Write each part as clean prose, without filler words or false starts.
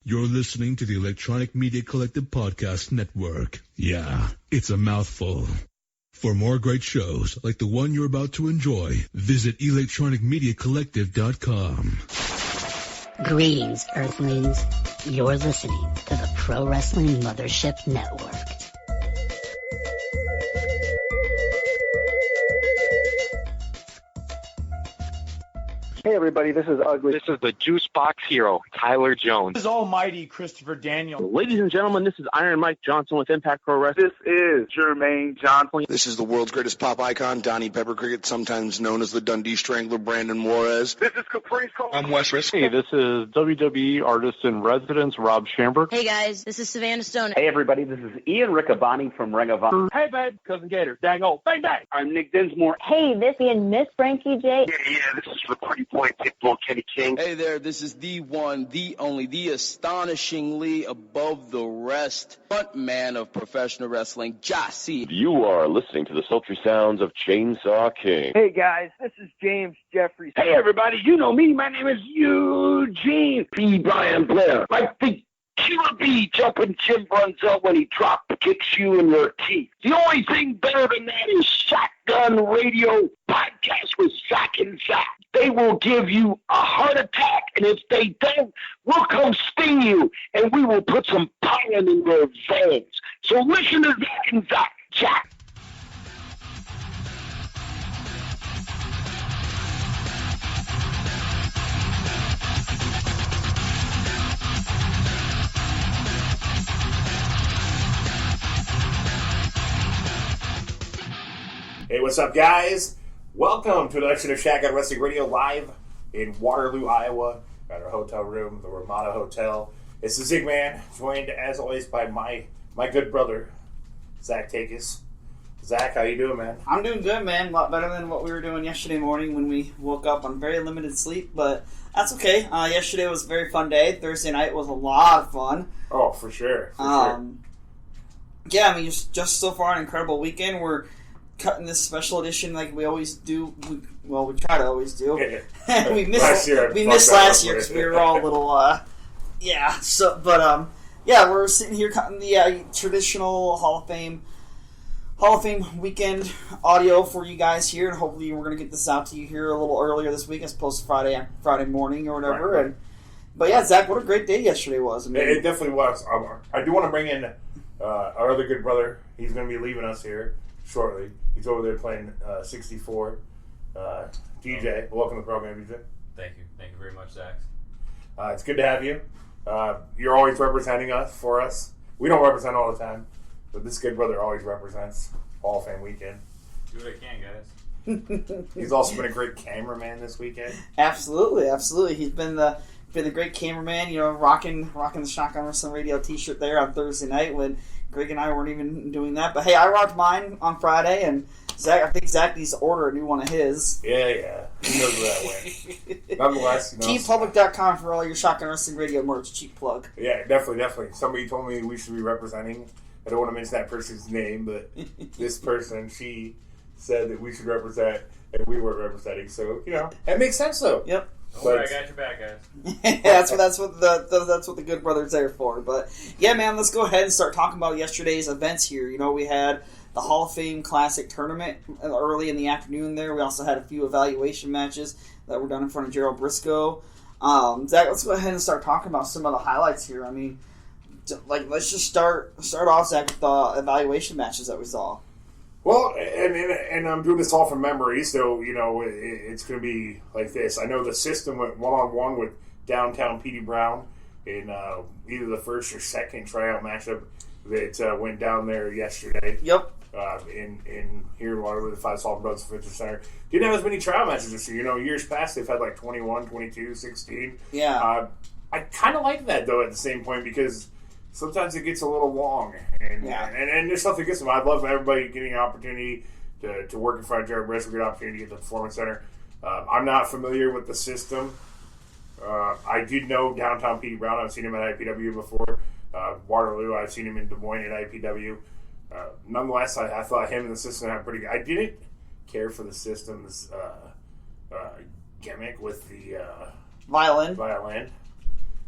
You're listening to the Electronic Media Collective Podcast Network. Yeah, it's a mouthful. For more great shows like the one you're about to enjoy, visit electronicmediacollective.com. Greetings, Earthlings. You're listening to the Pro Wrestling Mothership Network. Hey everybody, this is Ugly. This is the Juice Box Hero, Tyler Jones. This is Almighty Christopher Daniel. Ladies and gentlemen, this is Iron Mike Johnson with Impact Pro Wrestling. This is Jermaine Johnson. This is the world's greatest pop icon, Donnie Pepper Cricket, sometimes known as the Dundee Strangler, Brandon Juarez. This is Caprice Cole. I'm Wes Risk. Hey, this is WWE Artist in Residence, Rob Schamberg. Hey guys, this is Savannah Stone. Hey everybody, this is Ian Riccaboni from Ring of Honor. Hey babe, Cousin Gator, dang old, bang bang. I'm Nick Dinsmore. Hey, this is Miss Frankie J. Yeah, this is the Pretty Boy Pitbull Kenny King. Hey there, this is the one, the only, the astonishingly above the rest front man of professional wrestling, Jossie. You are listening to the sultry sounds of Chainsaw King. Hey guys, this is James Jeffries. Hey everybody, you know me. My name is Eugene P. Brian Blair. Like the Killer Bee jumping Jim Brunzell when he drop kicks you in your teeth. The only thing better than that is Shotgun Radio Podcast with Zach and Zach. They will give you a heart attack, and if they don't, we'll come sting you, and we will put some pollen in their veins. So listen to Zach and Zach. Jack. Hey, what's up, guys? Welcome to the Election of Shotgun Wrestling Radio live in Waterloo, Iowa, at our hotel room, the Ramada Hotel. It's the Zigman, joined as always by my good brother, Zach Takes. Zach, how you doing, man? I'm doing good, man. A lot better than what we were doing yesterday morning when we woke up on very limited sleep, but that's okay. Yesterday was a very fun day. Thursday night was a lot of fun. Oh, for sure. Yeah, I mean, just so far an incredible weekend. We're cutting this special edition like we always do. We try to always do. we missed last year because we were all a little, yeah. So, but we're sitting here cutting the traditional Hall of Fame weekend audio for you guys here, and hopefully we're gonna get this out to you here a little earlier this week as opposed to Friday morning or whatever. Right. But yeah, Zach, what a great day yesterday was. I mean, it definitely was. I do want to bring in our other good brother. He's going to be leaving us here shortly. He's over there playing 64. DJ, welcome to the program, DJ. Thank you very much, Zach. It's good to have you. You're always representing us for us. We don't represent all the time, but this good brother always represents Hall of Fame weekend. Do what I can, guys. He's also been a great cameraman this weekend. Absolutely. He's been the great cameraman. You know, rocking the Shotgun Wrestling Radio T-shirt there on Thursday night when Greg and I weren't even doing that. But hey, I rocked mine on Friday, and I think Zach needs to order a new one of his. Yeah. He knows that way. Nonetheless, TeamPublic.com for all your Shotgun Wrestling Radio merch. Cheap plug. Yeah, definitely. Somebody told me we should be representing. I don't want to mention that person's name, but this person, she said that we should represent, and we weren't representing. So that makes sense, though. Yep. I got your back, guys. that's what the good brother's there for. But yeah, man, let's go ahead and start talking about yesterday's events here. You know, we had the Hall of Fame Classic Tournament early in the afternoon there. We also had a few evaluation matches that were done in front of Gerald Briscoe. Zach, let's go ahead and start talking about some of the highlights here. I mean, let's just start off, Zach, with the evaluation matches that we saw. Well, and I'm doing this all from memory, so, it's going to be like this. I know the system went one-on-one with Downtown Petey Brown in either the first or second tryout matchup that went down there yesterday. Yep. In here in Waterloo, the Five Salt Brothers Fitness Center. Didn't have as many tryout matches this year. Years past, they've had like 21, 22, 16. Yeah. I kind of like that, though, at the same point, because sometimes it gets a little long, and there's nothing against them. I'd love everybody getting an opportunity to work in front of Jared Briscoe, get an opportunity to get the Performance Center. I'm not familiar with the system. I did know Downtown Petey Brown. I've seen him at IPW before. Waterloo, I've seen him in Des Moines at IPW. Nonetheless, I thought him and the system had pretty good. I didn't care for the system's gimmick with the violin.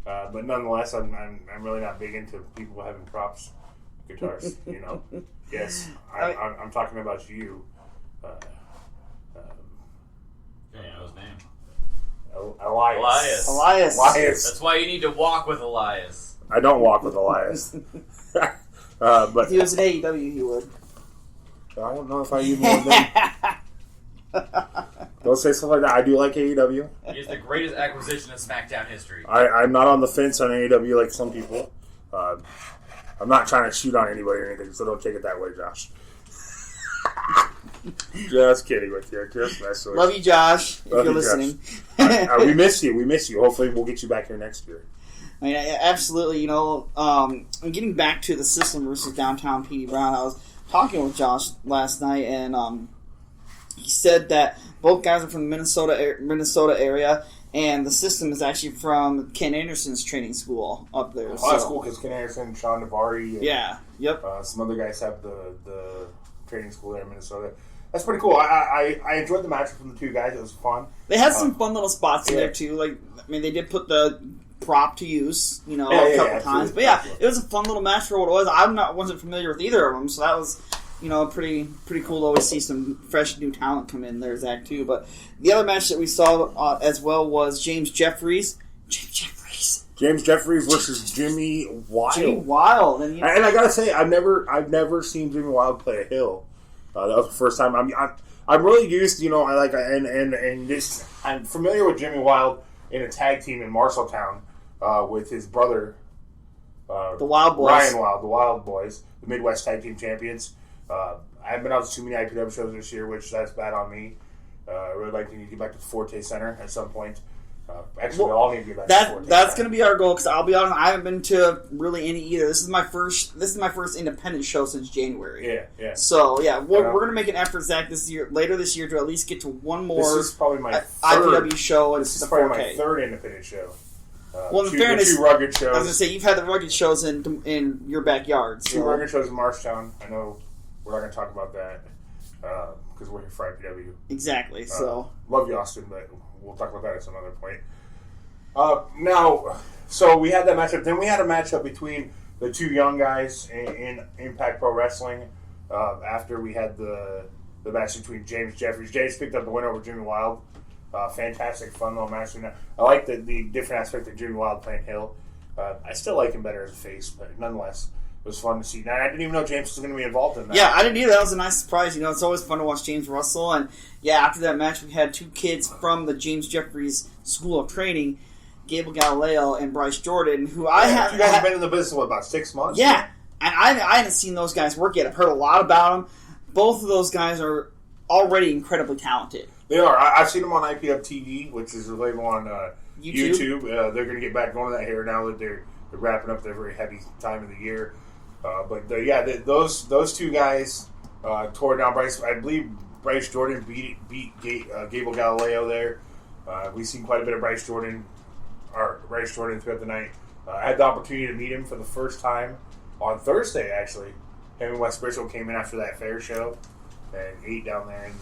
But nonetheless, I'm really not big into people having props guitars. Yes, I'm talking about you. Yeah, know his name. Elias. That's why you need to walk with Elias. I don't walk with Elias. But if he was an AEW, he would. I don't know if I even know him. Don't say stuff like that. I do like AEW. He is the greatest acquisition in SmackDown history. I'm not on the fence on AEW like some people. I'm not trying to shoot on anybody or anything, so don't take it that way, Josh. Just kidding with you. Just messing with you. Love you, Josh, if you're listening. We miss you. We miss you. Hopefully we'll get you back here next year. I mean, absolutely. I'm getting back to the System versus Downtown P.D. Brown. I was talking with Josh last night, and he said that both guys are from the Minnesota area, and the System is actually from Ken Anderson's training school up there. Oh, that's cool, because Ken Anderson, Sean Navarre, and some other guys have the training school there in Minnesota. That's pretty cool. I enjoyed the match from the two guys. It was fun. They had some fun little spots in there, too. They did put the prop to use, a couple times. But it was a fun little match for what it was. I wasn't familiar with either of them, so that was, pretty cool to always see some fresh new talent come in there, Zach, too. But the other match that we saw as well was James Jeffries. James Jeffries versus Jimmy Wild. Jimmy Wild, and I gotta say, I've never seen Jimmy Wild play a heel. That was the first time. I'm really used, I'm familiar with Jimmy Wild in a tag team in Marshalltown with his brother, the Wild Boys, Ryan Wild, the Wild Boys, the Midwest Tag Team Champions. I haven't been out to too many IPW shows this year, which that's bad on me. I really like to get back to the Forte Center at some point. Actually, we all need to get back to the Forte That's Center. going to be our goal, because I'll be honest, I haven't been to really any either. This is my first independent show since January. Yeah. So we're going to make an effort, Zach, later this year to at least get to one more. This is probably my IPW show. This is probably my third independent show. Well, in fairness, the two rugged shows. I was going to say, you've had the rugged shows in your backyard. Two rugged shows in Marshtown. I know we're not going to talk about that because we're here for IPW. Exactly. Love you, Austin, but we'll talk about that at some other point. So we had that matchup. Then we had a matchup between the two young guys in Impact Pro Wrestling. After we had the match between James Jeffries. James picked up the win over Jimmy Wild. Fantastic, fun little match. I like the different aspect of Jimmy Wild playing heel. I still like him better as a face, but nonetheless, it was fun to see. Now, I didn't even know James was going to be involved in that. Yeah, I didn't either. That was a nice surprise. It's always fun to watch James wrestle. And, after that match, we had two kids from the James Jeffries School of Training, Gable Galileo and Bryce Jordan, who you guys have been in the business, about 6 months? Yeah, and I hadn't seen those guys work yet. I've heard a lot about them. Both of those guys are already incredibly talented. They are. I've seen them on IPW TV, which is available on YouTube. They're going to get back going to that here now that they're wrapping up their very heavy time of the year. Those two guys tore down Bryce. I believe Bryce Jordan beat Gable Galileo there. We've seen quite a bit of Bryce Jordan throughout the night. I had the opportunity to meet him for the first time on Thursday, actually. Him and Wes Briscoe came in after that fair show and ate down there in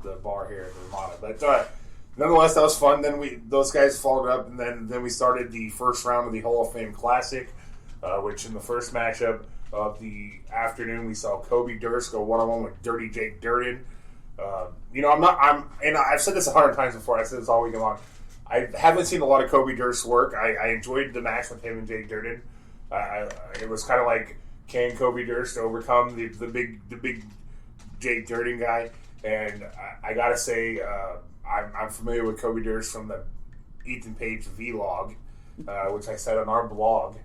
the bar here at the Ramada. But nonetheless, that was fun. Then those guys followed up, and then we started the first round of the Hall of Fame Classic, which in the first matchup of the afternoon, we saw Kobe Durst go one-on-one with Dirty Jake Durden. I've said this 100 times before. I said this all weekend long. I haven't seen a lot of Kobe Durst's work. I enjoyed the match with him and Jake Durden. It was kind of like, can Kobe Durst overcome the big Jake Durden guy? And I gotta say, I'm familiar with Kobe Durst from the Ethan Page vlog, which I said on our blog.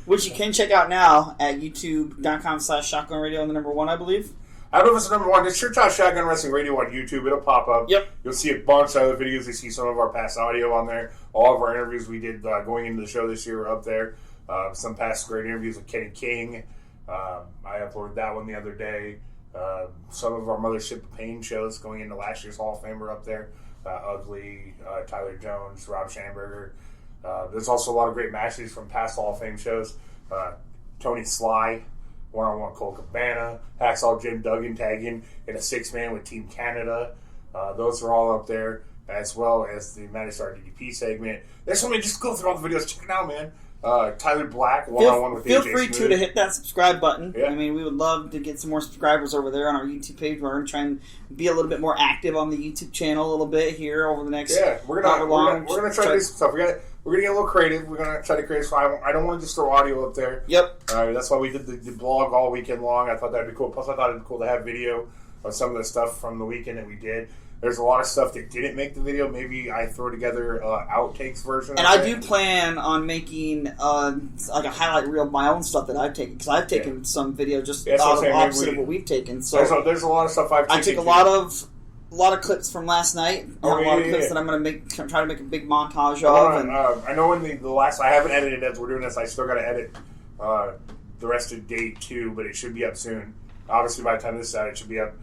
Which you can check out now at youtube.com/Shotgun Radio and the number 1, I believe. I don't know if it's the number 1. Just search out Shotgun Wrestling Radio on YouTube. It'll pop up. Yep. You'll see a bunch of other videos. You see some of our past audio on there. All of our interviews we did going into the show this year are up there. Some past great interviews with Kenny King. I uploaded that one the other day. Some of our Mothership of Pain shows going into last year's Hall of Fame are up there. Ugly, Tyler Jones, Rob Schamberger. There's also a lot of great matches from past Hall of Fame shows. Tony Sly, one-on-one Cole Cabana, Hacksaw Jim Duggan tagging in a 6-man with Team Canada. Those are all up there, as well as the Matty Star DDP segment. There's so many. Just go through all the videos. Check it out, man. Tyler Black, one-on-one with AJ Feel free Smooth. to hit that subscribe button. Yeah. I mean, we would love to get some more subscribers over there on our YouTube page. We're going to try and be a little bit more active on the YouTube channel a little bit here over the next. Yeah, we're gonna try to do some stuff. We're gonna get a little creative. We're gonna try to create. So I don't want to just throw audio up there. Yep. That's why we did the blog all weekend long. I thought that'd be cool. Plus, I thought it'd be cool to have video of some of the stuff from the weekend that we did. There's a lot of stuff that didn't make the video. Maybe I throw together outtakes version. And I do plan on making like a highlight reel of my own stuff that I've taken, because I've taken some video just opposite of what we've taken. So there's a lot of stuff I've taken. I took a lot of clips from last night. A lot of clips that I'm going to try to make a big montage of. I know in the last, I haven't edited as we're doing this. I still got to edit the rest of day 2, but it should be up soon. Obviously, by the time this is out, it should be up.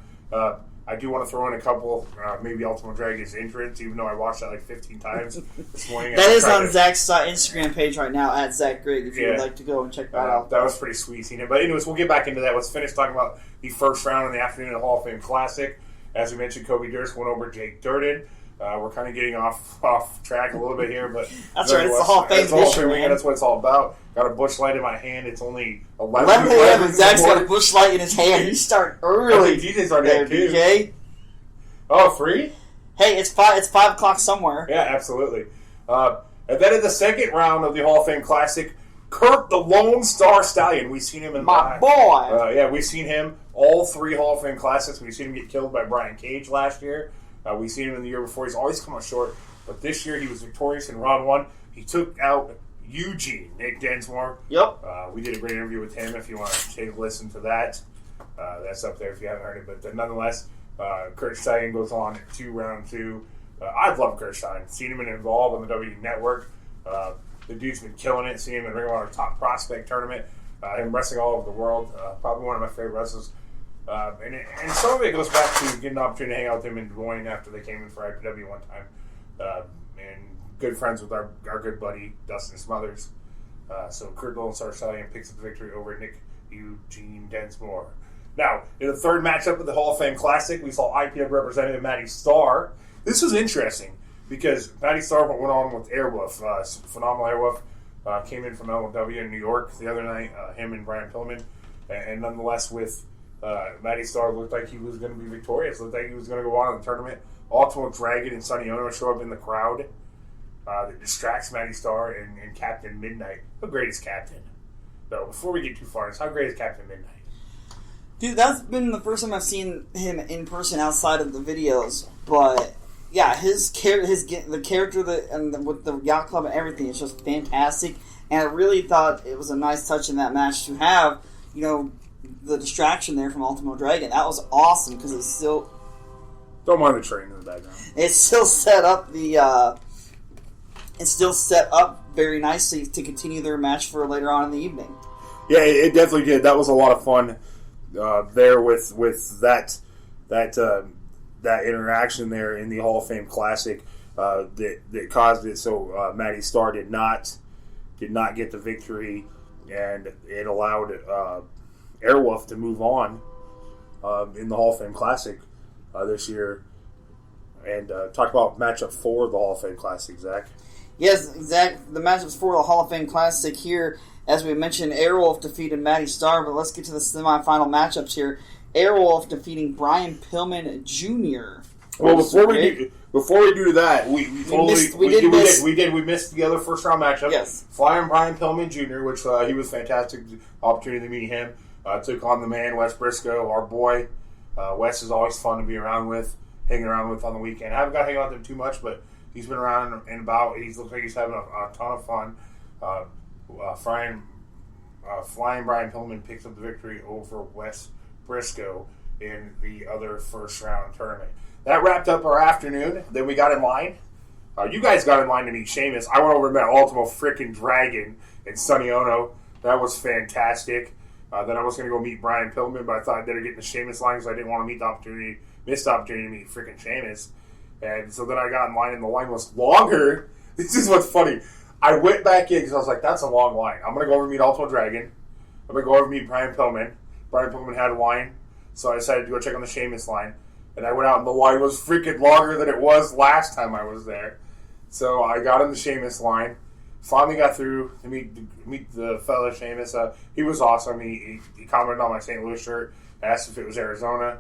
I do want to throw in a couple, maybe Ultimate Dragon's entrance, even though I watched that like 15 times this morning. That is on Zach's Instagram page right now, at Zach Grigg, if you would like to go and check that out. That was pretty sweet seeing it. But anyways, we'll get back into that. Let's finish talking about the first round in the afternoon of the Hall of Fame Classic. As we mentioned, Kobe Durst went over Jake Durden. We're kind of getting off track a little bit here, but that's right. It's the Hall of Fame edition, man. That's what it's all about. Got a Busch Light in my hand. It's only 11 a.m. Zach's got a Busch Light in his hand. You start early. DJ's already there, DJ. Oh, 3? Hey, it's 5 o'clock somewhere. Yeah, absolutely. And then in the second round of the Hall of Fame Classic, Kurt the Lone Star Stallion. We've seen him in my boy. Yeah, we've seen him all 3 Hall of Fame Classics. We've seen him get killed by Brian Cage last year. We've seen him in the year before. He's always come up short. But this year he was victorious in round 1. He took out Eugene, Nick Densmore. Yep. We did a great interview with him. If you want to take a listen to that, that's up there if you haven't heard it. But nonetheless, Kurt Stein goes on to round 2. I've loved Kurt Stein. Seen him in Involve on the WWE Network. The dude's been killing it. Seen him in Ring of Honor Top Prospect Tournament. Him wrestling all over the world. Probably one of my favorite wrestlers. And some of it goes back to getting an opportunity to hang out with him in Des Moines after they came in for IPW one time. And good friends with our good buddy Dustin Smothers. So Kurt Lone Star Stallion picks up the victory over Nick Eugene Densmore. Now, in the third matchup of the Hall of Fame Classic, we saw IPW representative Matty Starr. This was interesting because Matty Starr went on with Airwolf. Phenomenal Airwolf came in from LW in New York the other night, him and Brian Pillman. And nonetheless, with Matty Starr, looked like he was going to be victorious. Looked like he was going to go on in the tournament. Ultimate Dragon and Sonny Ono show up in the crowd. That distracts Matty Starr and Captain Midnight. How great is Captain? So before we get too far, how great is Captain Midnight? Dude, that's been the first time I've seen him in person outside of the videos. But yeah, the character with the yacht club and everything is just fantastic. And I really thought it was a nice touch in that match to have, the distraction there from Ultimo Dragon. That was awesome because it's still. Don't mind the train in the background. It's still set up very nicely to continue their match for later on in the evening. Yeah, it definitely did. That was a lot of fun there with that interaction there in the Hall of Fame Classic that caused it so Matty Starr did not get the victory, and it allowed Airwolf to move on in the Hall of Fame Classic this year. And talk about matchup 4 of the Hall of Fame Classic, Zach. Yes, Zach, the matchups for the Hall of Fame Classic here. As we mentioned, Airwolf defeated Matty Starr, but let's get to the semifinal matchups here. Airwolf defeating Brian Pillman Jr. Well, before we do that, we missed the other first round matchup. Yes, Flying Brian Pillman Jr., which he was fantastic. Opportunity to meet him. Took on the man Wes Briscoe, our boy. Wes is always fun to be around with, hanging around with on the weekend. I haven't got to hang out with him too much, but he's been around and about. He looks like he's having a ton of fun. Flying Brian Pillman picks up the victory over Wes Briscoe in the other first round tournament. That wrapped up our afternoon. Then we got in line. You guys got in line to meet Sheamus. I went over and met Ultimo freaking Dragon and Sonny Ono. That was fantastic. Then I was going to go meet Brian Pillman, but I thought I'd better get in the Sheamus line because I didn't want to miss the opportunity to meet freaking Sheamus. And so then I got in line, and the line was longer. This is what's funny. I went back in because I was like, that's a long line. I'm going to go over and meet Ultimo Dragon. I'm going to go over and meet Brian Pillman. Brian Pillman had a line, so I decided to go check on the Sheamus line. And I went out and the line was freaking longer than it was last time I was there. So I got in the Sheamus line. Finally got through to meet the fellow Sheamus. He was awesome. He commented on my St. Louis shirt. Asked if it was Arizona.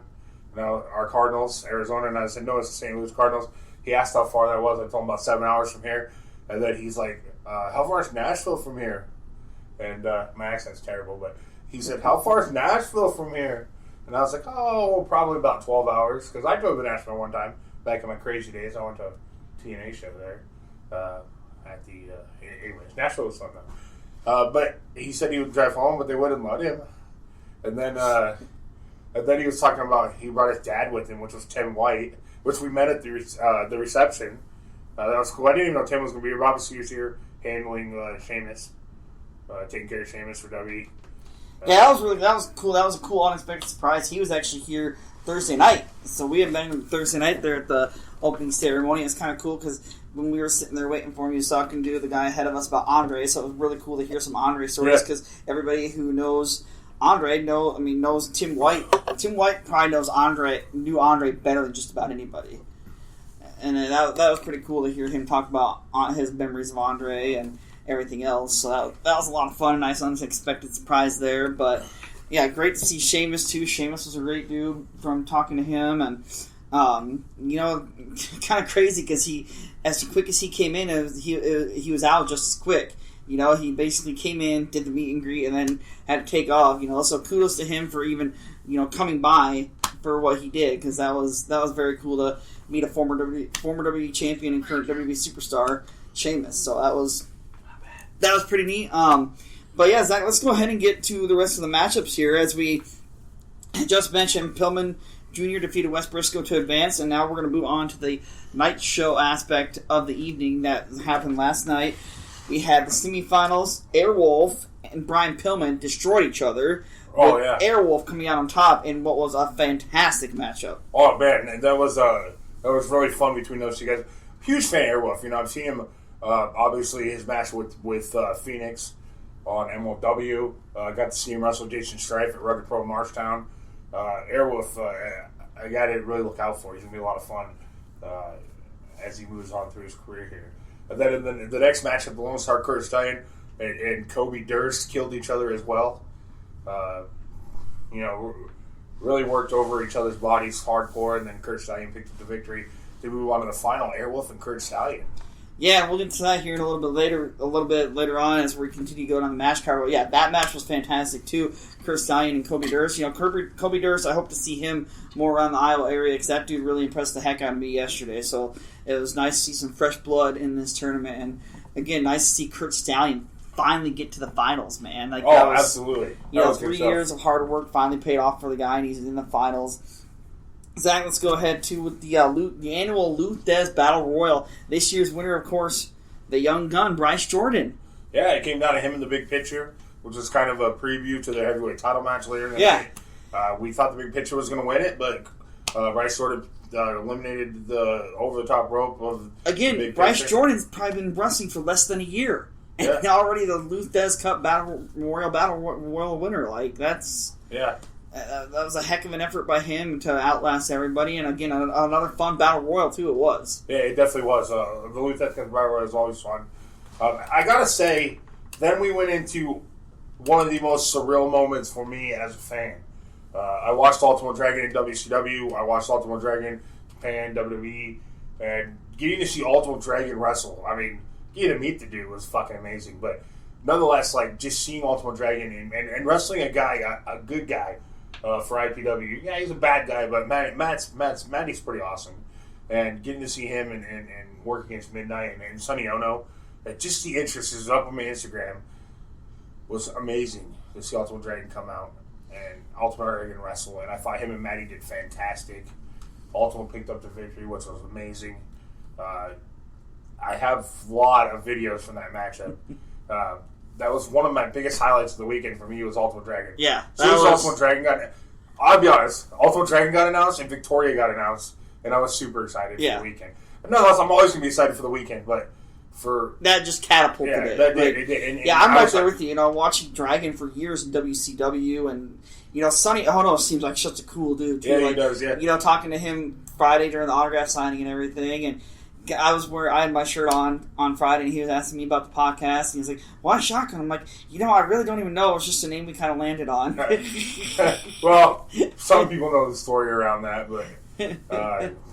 Our Cardinals, Arizona. And I said, no, it's the St. Louis Cardinals. He asked how far that was. I told him about 7 hours from here. And then he's like, how far is Nashville from here? And my accent's terrible, but he said, how far is Nashville from here? And I was like, oh, probably about 12 hours. Because I drove to Nashville one time, back in my crazy days. I went to a TNA show there. Anyways, Nashville was fun though. But he said he would drive home, but they wouldn't let him. And then he was talking about he brought his dad with him, which was Tim White, which we met at the reception. That was cool. I didn't even know Tim was going to be here. Obviously, he was here handling Sheamus, taking care of Sheamus for WWE. Yeah, that was cool. That was a cool, unexpected surprise. He was actually here Thursday night, so we had met him Thursday night there at the opening ceremony. It's kind of cool because when we were sitting there waiting for him, he was talking to the guy ahead of us about Andre, so it was really cool to hear some Andre stories because everybody who knows Andre knows Tim White. Tim White probably knew Andre better than just about anybody. And that was pretty cool to hear him talk about his memories of Andre and everything else. So that was a lot of fun. Nice unexpected surprise there. But yeah, great to see Sheamus too. Sheamus was a great dude from talking to him, and kind of crazy because he, as quick as he came in, he was out just as quick. He basically came in, did the meet and greet, and then had to take off. So kudos to him for even coming by for what he did, because that was very cool to meet a former WWE champion and current WWE superstar, Sheamus. So that was pretty neat. But yeah, Zach, let's go ahead and get to the rest of the matchups here. As we just mentioned, Pillman Jr. defeated Wes Briscoe to advance, and now we're going to move on to the night show aspect of the evening that happened last night. We had the semifinals. Airwolf and Brian Pillman destroyed each other. Oh, yeah. Airwolf coming out on top in what was a fantastic matchup. Oh, man. That was really fun between those two guys. Huge fan of Airwolf. I've seen him, obviously, his match with Phoenix on MLW. Got to see him wrestle Jason Strife at Rugged Pro Marshtown. Airwolf, a guy to really look out for. He's going to be a lot of fun as he moves on through his career here. And then in the next matchup, the Lone Star Curtis Stein and Kobe Durst killed each other as well. Really worked over each other's bodies hardcore, and then Curtis Stallion picked up the victory to move on to the final. Airwolf and Curtis Stallion. Yeah, we'll get to that here in a little bit later on as we continue going on the match card. But yeah, that match was fantastic too. Curtis Stallion and Kobe Durst. Kobe Durst, I hope to see him more around the Iowa area because that dude really impressed the heck out of me yesterday. So it was nice to see some fresh blood in this tournament, and again, nice to see Curtis Stallion finally get to the finals, man. Absolutely. 3 years of hard work finally paid off for the guy, and he's in the finals. Zach, let's go ahead with the annual Lou Thesz Battle Royal. This year's winner, of course, the young gun, Bryce Jordan. Yeah, it came down to him in the big picture, which is kind of a preview to their heavyweight title match later in the night. We thought the big picture was going to win it, but Bryce sort of eliminated the over-the-top rope of again, the big Bryce picture. Jordan's probably been wrestling for less than a year. Yeah. And already the Lou Thesz Cup Battle Royal winner. That's... Yeah. That was a heck of an effort by him to outlast everybody, and again, another fun battle royal too. It was. Yeah, it definitely was. The Lou Thesz Cup Battle Royal is always fun. I gotta say, then we went into one of the most surreal moments for me as a fan. I watched Ultimate Dragon in WCW. I watched Ultimate Dragon Japan, WWE, and getting to see Ultimate Dragon wrestle. I mean, getting to meet the dude was fucking amazing. But nonetheless, just seeing Ultimate Dragon and wrestling a guy, a good guy. For IPW. Yeah, he's a bad guy, but Matty's pretty awesome. And getting to see him and work against Midnight and Sonny Ono, just the interest is up on my Instagram, was amazing to see Ultimate Dragon come out and Ultimate Dragon wrestle. And I thought him and Matty did fantastic. Ultimate picked up the victory, which was amazing. I have a lot of videos from that matchup. That was one of my biggest highlights of the weekend for me was Ultimate Dragon. Yeah. As soon as Ultimate Dragon I'll be honest, Ultimate Dragon got announced and Victoria got announced, and I was super excited for the weekend. But nonetheless, I'm always going to be excited for the weekend, but that just catapulted it. That did. It did. And I'm right there with you. Watching Dragon for years in WCW, and Sonny Ono seems like such a cool dude too. Yeah, he does. Yeah. Talking to him Friday during the autograph signing and everything, and I had my shirt on Friday, and he was asking me about the podcast, and he was like, "Why Shotgun?" I'm like, I really don't even know. It's just a name we kind of landed on. Well, some people know the story around that, but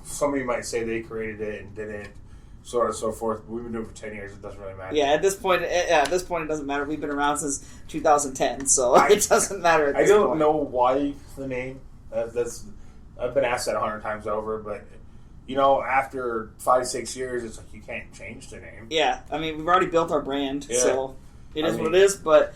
somebody might say they created it and didn't, so on and so forth. We've been doing it for 10 years. It doesn't really matter. Yeah, at this point, it doesn't matter. We've been around since 2010, so it doesn't matter at this point. I don't know why the name. I've been asked that 100 times over, but... after 5-6 years, it's like you can't change the name. Yeah, we've already built our brand, so it is what it is. But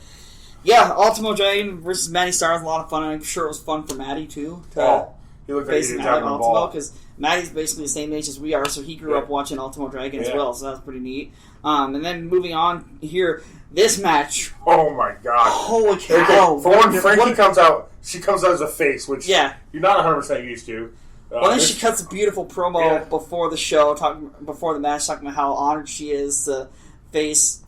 yeah, Ultimo Dragon versus Matty Star was a lot of fun, and I'm sure it was fun for Matty too. He looked like he did driving the ball because Matty's basically the same age as we are, so he grew up watching Ultimo Dragon as well. So that was pretty neat. And then moving on here, this match. Oh my god! Holy cow! For one, Frankie comes out. She comes out as a face, which you're not 100% used to. Well, then she cuts a beautiful promo before the show, before the match, talking about how honored she is to face,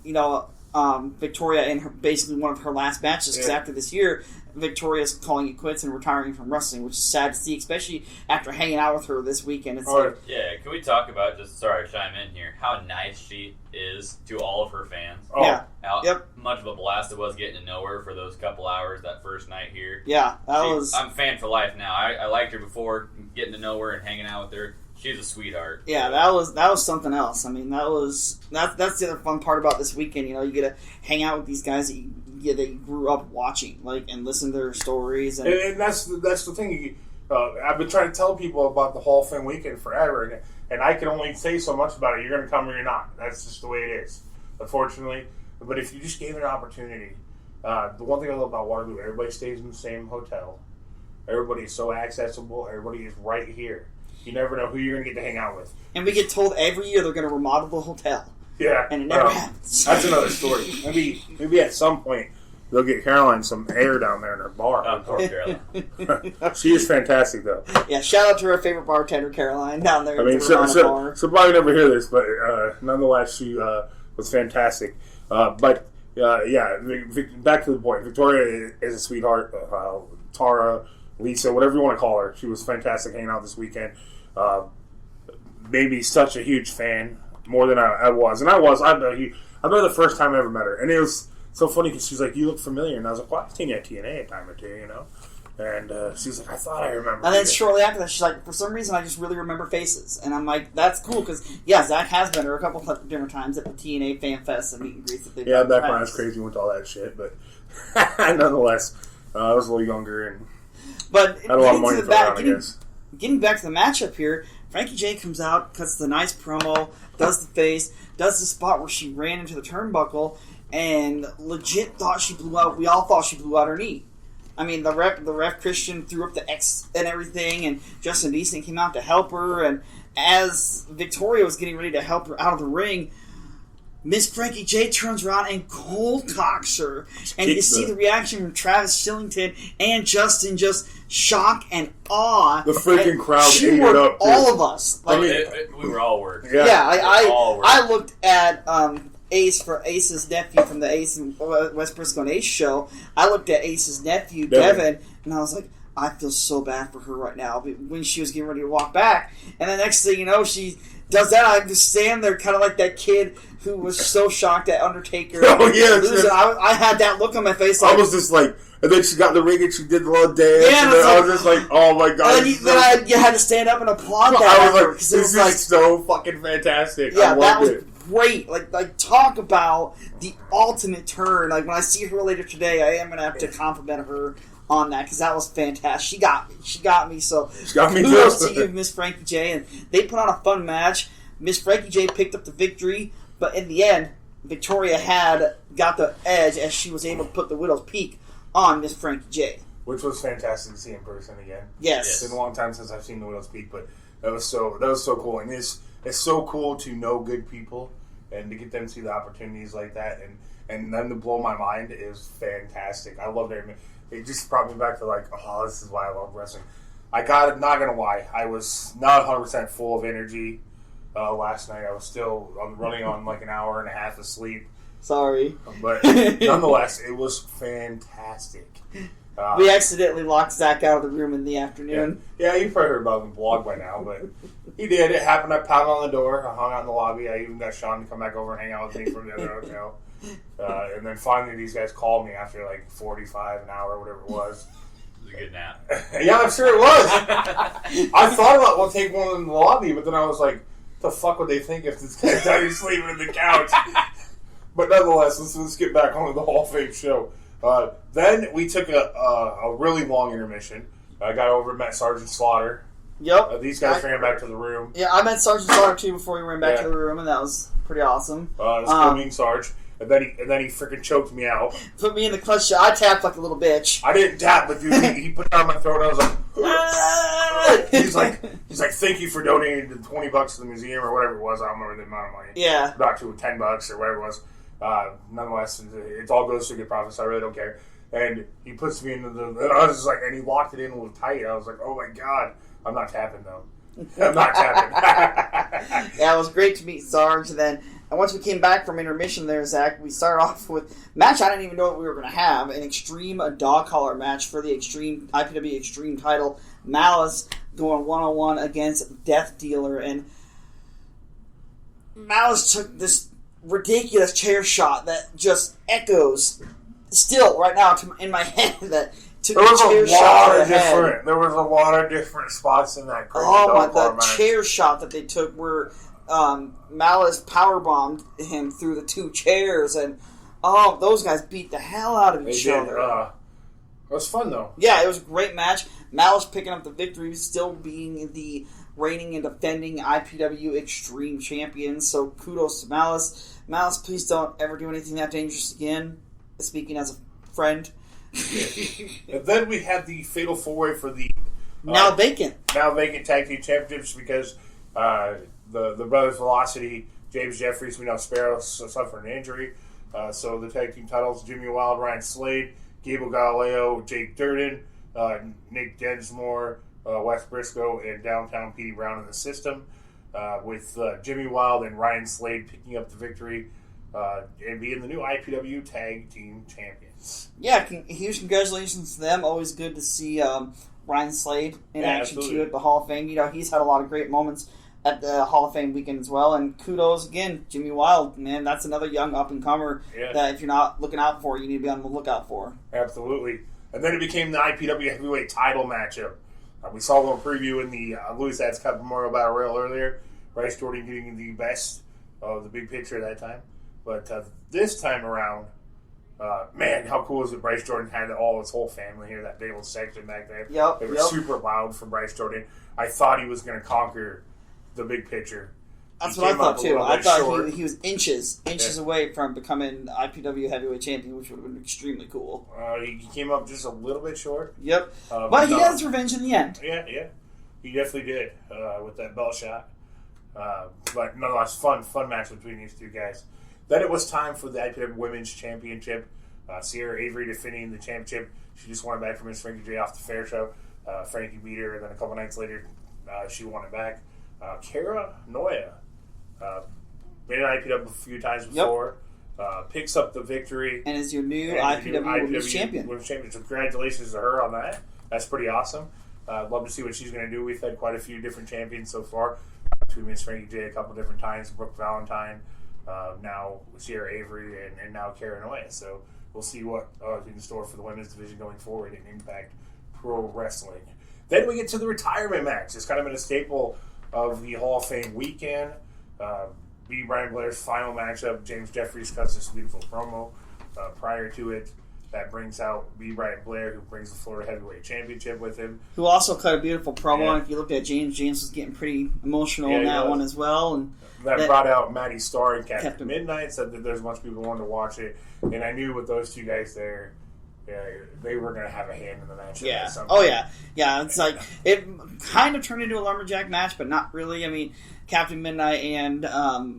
Victoria in basically one of her last matches. Because after this year, Victoria's calling it quits and retiring from wrestling, which is sad to see, especially after hanging out with her this weekend. It's can we talk about chime in here? How nice she is to all of her fans. How much of a blast it was getting to know her for those couple hours that first night here. Yeah, was. I'm fan for life now. I liked her before, getting to know her and hanging out with her. She's a sweetheart. Yeah, that was something else. That's the other fun part about this weekend. You get to hang out with these guys that you grew up watching, and listen to their stories. And that's the thing. I've been trying to tell people about the Hall of Fame weekend forever, and I can only say so much about it. You're going to come or you're not. That's just the way it is, unfortunately. But if you just gave it an opportunity, the one thing I love about Waterloo, everybody stays in the same hotel. Everybody is so accessible. Everybody is right here. You never know who you're going to get to hang out with. And we get told every year they're going to remodel the hotel. Yeah. And it never happens. That's another story. Maybe at some point they'll get Caroline some air down there in her bar. Poor Caroline. She is fantastic, though. Yeah, shout out to her favorite bartender, Caroline, down there so probably never hear this, but nonetheless, she was fantastic. Back to the point. Victoria is a sweetheart. Tara, Lisa, whatever you want to call her, she was fantastic hanging out this weekend. Made me such a huge fan, more than I was. And I remember the first time I ever met her. And it was so funny because she's like, "You look familiar." And I was like, "Well, I've seen you at TNA a time or two, And she's like, "I thought I remember." And then shortly after that, she's like, "For some reason, I just really remember faces." And I'm like, "That's cool," because Zach has been there a couple of different times at the TNA Fan Fest and meet and greets that they've done. Back when I was crazy with all that shit, but nonetheless, I was a little younger and had a lot of money to throw around, I guess. Getting back to the matchup here, Frankie J comes out, cuts the nice promo, does the face, does the spot where she ran into the turnbuckle, and legit thought she blew out. We all thought she blew out her knee. The ref Christian threw up the X and everything, and Justin Deason came out to help her. And as Victoria was getting ready to help her out of the ring, Miss Frankie J turns around and cold cocks her. And you see the reaction from Travis Shillington and Justin, just shock and awe. The freaking crowd ate it up, dude. All of us. We were all worked. I looked at Ace's nephew from the Ace and West Briscoe and Ace show. I looked at Ace's nephew, Devin, and I was like, I feel so bad for her right now. When she was getting ready to walk back, and the next thing you know, she does that. I'm just standing there, kind of like that kid who was so shocked at Undertaker. Oh yeah, losing. I had that look on my face. I was just like, and then she got in the ring and she did the little dance. Yeah, and then I was just like, oh my god. And then you had to stand up and applaud that. I was like, this is so fucking fantastic. Yeah, that was great. Like talk about the ultimate turn. Like when I see her later today, I am gonna have to compliment her on that because that was fantastic. She got me. So kudos to you, Miss Frankie J. And they put on a fun match. Miss Frankie J picked up the victory, but in the end, Victoria had got the edge as she was able to put the Widow's Peak on Miss Frankie J. Which was fantastic to see in person again. Yes. It's been a long time since I've seen the Widow's Peak, but that was so cool. And it's so cool to know good people and to get them to see the opportunities like that and them to blow my mind is fantastic. I love it. It just brought me back to this is why I love wrestling. Not gonna lie, I was not 100% full of energy last night. I was still running on like an hour and a half of sleep. Sorry. But nonetheless, it was fantastic. We accidentally locked Zach out of the room in the afternoon. Yeah, you've probably heard about the blog by now, but he did. It happened. I pounded on the door. I hung out in the lobby. I even got Sean to come back over and hang out with me from the other hotel. And then finally these guys called me after like 45 an hour, whatever it was. It was a good nap. Yeah, I'm sure it was. I thought about, well, take one in the lobby, but then I was like, the fuck would they think if this guy's out here sleeping in the couch? But nonetheless, let's get back on to the Hall of Fame show. Then we took a really long intermission. I got over and met Sergeant Slaughter. Yep. These guys ran back to the room. Yeah, I met Sergeant Slaughter too before we ran back to the room, and that was pretty awesome. It was cool meeting Sarge. And then he freaking choked me out. Put me in the clutch. I tapped like a little bitch. I didn't tap, but dude, he put it on my throat, and I was like, he's like, thank you for donating the $20 to the museum or whatever it was. I don't remember the amount of money. Yeah. About to $10 or whatever it was. Nonetheless, it all goes to good profit, so I really don't care. And he puts me into and I was just like, and he locked it in a little tight. I was like, oh my god, I'm not tapping though. I'm not tapping. Yeah, it was great to meet Sarge. And then once we came back from intermission there, Zach, we started off with a match I didn't even know what we were going to have. An Extreme dog collar match for the Extreme IPW Extreme title. Malice going 1-on-1 against Death Dealer. And Malice took this ridiculous chair shot that just echoes still right now in my head. That took there was chair a shot lot of different. There was a lot of different spots in that. The chair shot that they took where Malice powerbombed him through the two chairs, and those guys beat the hell out of each other. It was fun though. Yeah, it was a great match. Malice picking up the victory, still being the reigning and defending IPW Extreme champion. So kudos to Malice. Malice, please don't ever do anything that dangerous again. Speaking as a friend. And then we had the fatal four-way for the now vacant tag team championships because the brothers Velocity, James Jeffries, we know Sparrow suffered an injury. So the tag team titles: Jimmy Wild, Ryan Slade, Gable Galileo, Jake Durden, Nick Densmore, Wes Briscoe, and Downtown Petey Brown in the system. With Jimmy Wild and Ryan Slade picking up the victory and being the new IPW Tag Team Champions. Yeah, huge congratulations to them. Always good to see Ryan Slade in action too at the Hall of Fame. You know, he's had a lot of great moments at the Hall of Fame weekend as well. And kudos again, Jimmy Wild, man. That's another young up-and-comer that if you're not looking out for, you need to be on the lookout for. Absolutely. And then it became the IPW Heavyweight title matchup. We saw a little preview in the Louis Adds Cup Memorial Battle Royal earlier. Bryce Jordan getting the best of the big picture that time. But this time around, man, how cool is it? Bryce Jordan had his whole family here that day was section back there. Yep, they were super loud for Bryce Jordan. I thought he was going to conquer the big picture. That's what I thought too. I thought he was inches away from becoming IPW Heavyweight Champion, which would have been extremely cool. He came up just a little bit short. Yep, but he got his revenge in the end. Yeah, he definitely did with that belt shot. But nonetheless, fun match between these two guys. Then it was time for the IPW Women's Championship. Sierra Avery defending the championship. She just won it back from Miss Frankie J off the fair show. Frankie beat her, and then a couple nights later, she won it back. Kara Noya made an IPW a few times before. Picks up the victory. And is your new IPW Women's Champion. Women's Champion. So congratulations to her on that. That's pretty awesome. Love to see what she's going to do. We've had quite a few different champions so far. Between Miss Frankie J a couple different times, Brooke Valentine, now Sierra Avery, and now Kara Noya. So we'll see what is in store for the women's division going forward in Impact Pro Wrestling. Then we get to the retirement match. It's kind of been a staple of the Hall of Fame weekend. B. Brian Blair's final matchup. James Jeffries cuts this beautiful promo prior to it. That brings out B. Brian Blair, who brings the Florida Heavyweight Championship with him. Who also cut a beautiful promo. And if you look at James was getting pretty emotional in that one as well. And that brought out Maddie Starr and Captain Midnight. Said that there's a bunch of people wanting to watch it. And I knew with those two guys there, they were going to have a hand in the match. Yeah. Oh, yeah. Yeah, it's like, it kind of turned into a lumberjack match, but not really. I mean, Captain Midnight and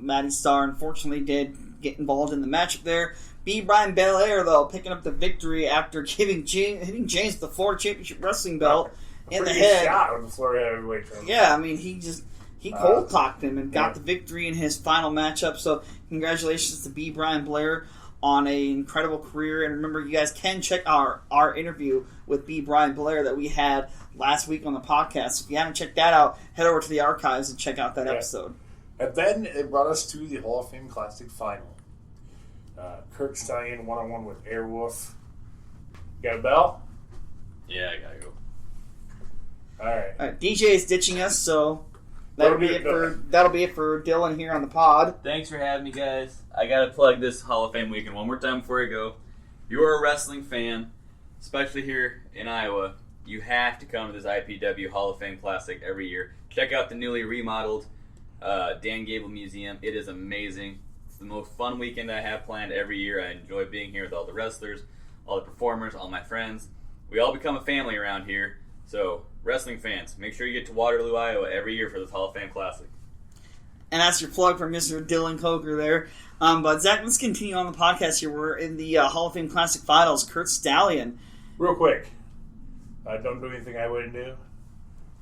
Maddie Starr, unfortunately, did get involved in the matchup there. B. Brian Belair, though, picking up the victory after hitting James with the Florida Championship Wrestling belt in the head. Shot with the Florida Heavyweight Championship. Yeah, I mean, he just He cold talked him and got the victory in his final matchup. So congratulations to B. Brian Blair on an incredible career. And remember, you guys can check our interview with B. Brian Blair that we had last week on the podcast. If you haven't checked that out, head over to the archives and check out that episode. And then it brought us to the Hall of Fame Classic Final. Kurt Stallion one-on-one with Airwolf. You got a bell? Yeah, I gotta go. All right. DJ is ditching us, so that'll be it for Dylan here on the pod. Thanks for having me, guys. I gotta plug this Hall of Fame weekend one more time before I go. If you're a wrestling fan, especially here in Iowa, you have to come to this IPW Hall of Fame Classic every year. Check out the newly remodeled Dan Gable Museum. It is amazing. It's the most fun weekend I have planned every year. I enjoy being here with all the wrestlers, all the performers, all my friends. We all become a family around here. So, wrestling fans, make sure you get to Waterloo, Iowa every year for this Hall of Fame Classic. And that's your plug for Mr. Dylan Coker there. But Zach, let's continue on the podcast here. We're in the Hall of Fame Classic Finals. Kurt Stallion. Real quick. Don't do anything I wouldn't do.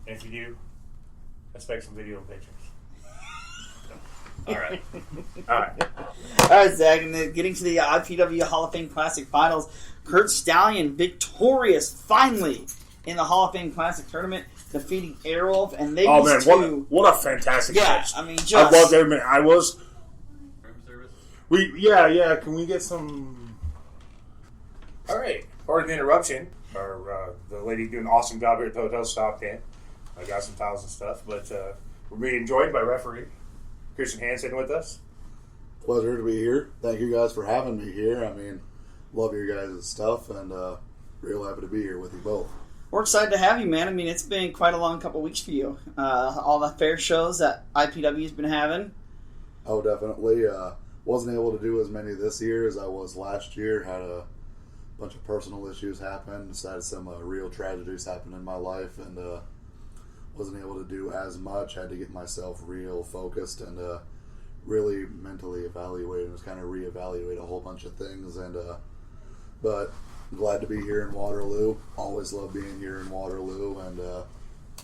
And if you do, expect some video and pictures. All right. All right, Zach. And then getting to the IPW Hall of Fame Classic Finals, Kurt Stallion victorious finally in the Hall of Fame Classic Tournament, defeating Airwolf, and they what a fantastic match! I mean, I loved every minute. I was. Can we get some? All right. Pardon the interruption. The lady doing an awesome job here at the Hotel Stockton. I got some towels and stuff, but we're being joined by referee Christian Hansen with us. Pleasure to be here. Thank you guys for having me here. I mean, love your guys' stuff, and real happy to be here with you both. We're excited to have you, man. I mean, it's been quite a long couple weeks for you. All the fair shows that IPW's been having. Oh, definitely. Wasn't able to do as many this year as I was last year. Had a bunch of personal issues happen. Decided some real tragedies happened in my life, and wasn't able to do as much. Had to get myself real focused and really mentally evaluate and just kind of reevaluate a whole bunch of things. And but glad to be here in Waterloo. Always love being here in Waterloo, and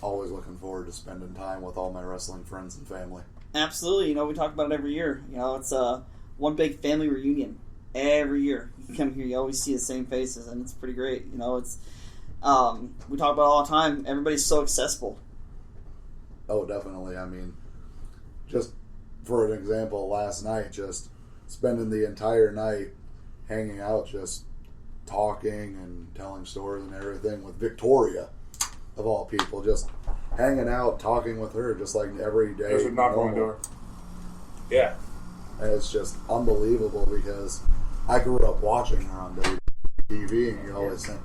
always looking forward to spending time with all my wrestling friends and family. Absolutely. You know, we talk about it every year. You know, it's one big family reunion every year. You come here, you always see the same faces, and it's pretty great. You know, it's we talk about it all the time. Everybody's so accessible. Oh, definitely. I mean, just for an example, last night, just spending the entire night hanging out, just talking and telling stories and everything with Victoria, of all people, just hanging out, talking with her, just like every day. There's a knock on the door. Yeah. And it's just unbelievable because I grew up watching her on TV, and you always think,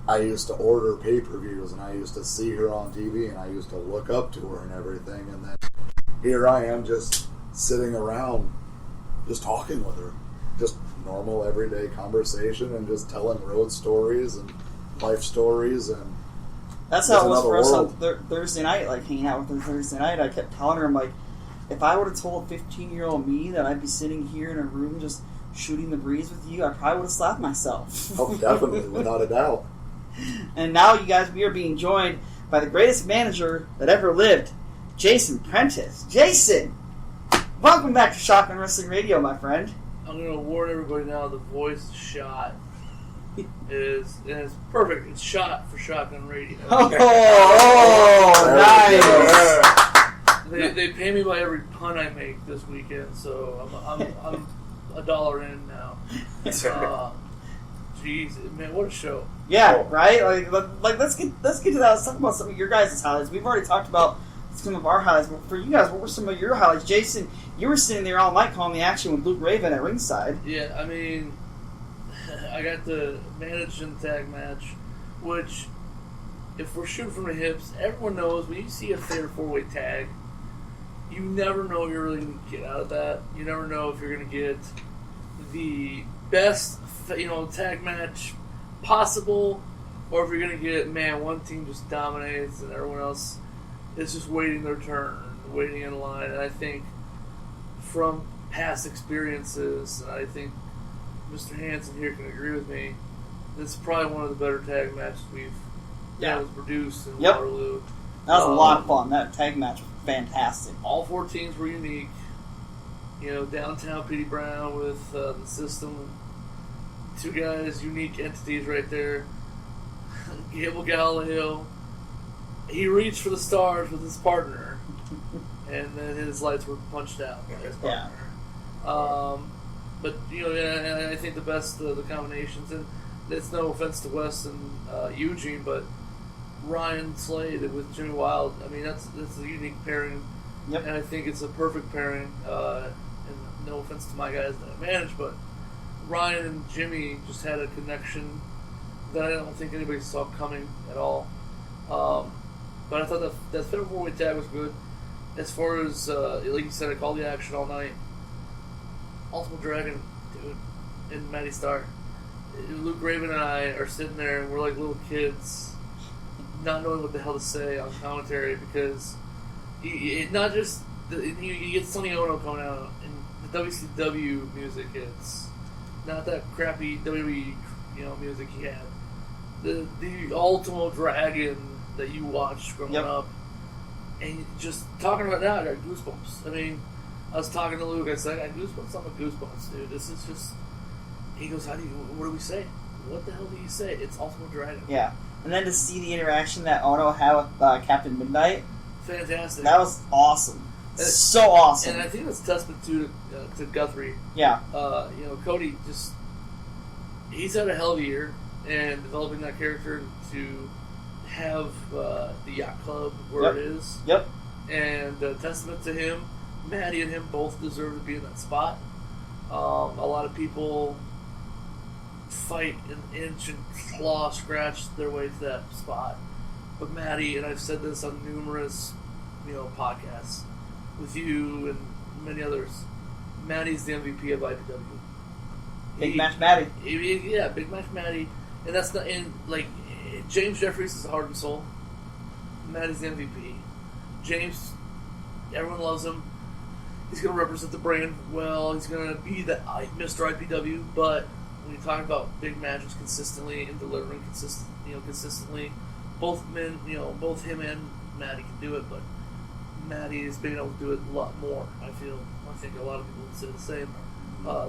I used to order pay-per-views, and I used to see her on TV, and I used to look up to her and everything, and then here I am just sitting around, just talking with her. Just normal, everyday conversation, and just telling road stories and life stories, and that's how it was for us on Thursday night, like hanging out with her Thursday night. I kept telling her, I'm like, if I would have told 15-year-old me that I'd be sitting here in a room just shooting the breeze with you, I probably would have slapped myself. Oh, definitely, without a doubt. And now, you guys, we are being joined by the greatest manager that ever lived, Jason Prentice. Jason, welcome back to Shotgun Wrestling Radio, my friend. I'm going to warn everybody now, the voice shot is perfect. It's shot for Shotgun Radio. Nice. They pay me by every pun I make this weekend, so I'm $1 in now. Jeez, man, what a show! Yeah, right. Like let's get to that. Let's talk about some of your guys' highlights. We've already talked about some of our highlights, but for you guys, what were some of your highlights? Jason, you were sitting there all night calling the action with Luke Raven at ringside. Yeah, I mean, I got to manage in the tag match, which, if we're shooting from the hips, everyone knows when you see a fair 4-way tag, you never know what you're really going to get out of that. You never know if you're going to get the best, tag match possible, or if you're going to get, one team just dominates and everyone else is just waiting their turn, waiting in line. And I think from past experiences, and I think Mr. Hansen here can agree with me, this is probably one of the better tag matches we've produced in Waterloo. That was a lot of fun. That tag match was fantastic. All 4 teams were unique. You know, downtown Petey Brown with the system. 2 guys, unique entities right there. Gable Galileo, he reached for the stars with his partner, and then his lights were punched out by his partner. But, you know, I think the best of the combinations, and it's no offense to Wes and Eugene, but Ryan Slade with Jimmy Wild, I mean, that's a unique pairing. Yep. And I think it's a perfect pairing. And no offense to my guys that I manage, but Ryan and Jimmy just had a connection that I don't think anybody saw coming at all. But I thought that Fatal 4-Way Tag was good. As far as, like you said, I called the action all night. Ultimate Dragon, dude, and Matty Starr. Luke Raven and I are sitting there, and we're like little kids, not knowing what the hell to say on commentary, because not just you get Sonny Ono coming out, and the WCW music hits, not that crappy WWE music he had. The Ultimate Dragon that you watched growing up, and just talking about that, I got goosebumps. I mean, I was talking to Luke, I said, I got goosebumps. I'm a goosebumps, dude. This is just. He goes, what do we say? What the hell do you say? It's Ultimate Dragon. Yeah. And then to see the interaction that Ono had with Captain Midnight. Fantastic. That was awesome. So awesome. And I think that's testament to Guthrie. Yeah. Cody just. He's had a hell of a year, and developing that character to have the yacht club where it is. Yep. And testament to him. Maddie and him both deserve to be in that spot. A lot of people fight and inch and claw, scratch their way to that spot. But Maddie, and I've said this on numerous, podcasts with you and many others, Maddie's the MVP of IPW. Big Match Maddie. Big Match Maddie. And that's not James Jeffries is the heart and soul. Maddie's the MVP. James, everyone loves him. He's going to represent the brand well. He's going to be the Mr. IPW. But when you talk about big matches consistently and delivering consistently, both men, both him and Maddie can do it. But Maddie has been able to do it a lot more. I think a lot of people would say the same